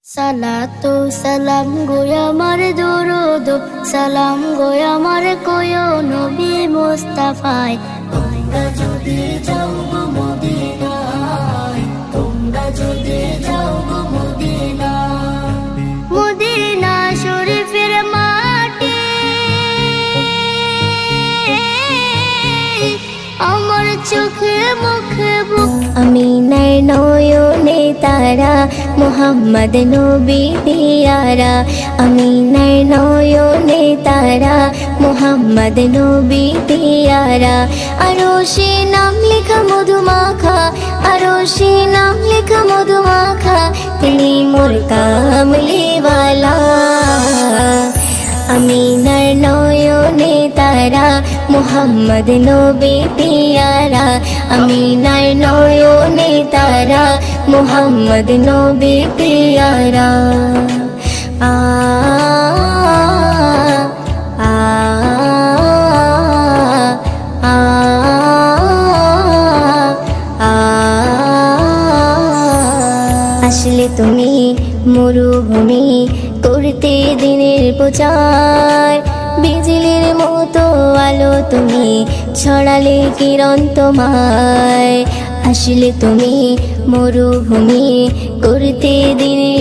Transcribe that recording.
সালাতু সালাম গো আমার দরুদ সালাম গো আমার কোয় নবী মুস্তাফায়। তোমরা যদি যাও গো মদিনায়, তোমরা যদি যাও গো মদিনায়, মদিনা শরীফের মাটি আমার চোখে মুখে বুক। আমিনার নয়নে তারা মুহাম্মদ নবী দিয়ারা, আমিনার নয়নে তারা মুহাম্মদ নবী দিয়ারা। আরশে নাম লেখা মধুমাখা, আরশে নাম লেখা মধুমাখা, তিনি মোর কামলিওয়ালা। আমিনার নয়নে তারা মুহাম্মদ নবী দিয়ারা, আমিনার নয়নে তারা মুহাম্মদ নবী দিয়ারা। আ আ আ আ আসলে তুমি মরুভূমি করতে দিনের প্রচার, বিজলির মতো আলো তুমি ছড়ালে কিরণ তোমায়। আসলে তুমি মরুভূমি করতে দিনের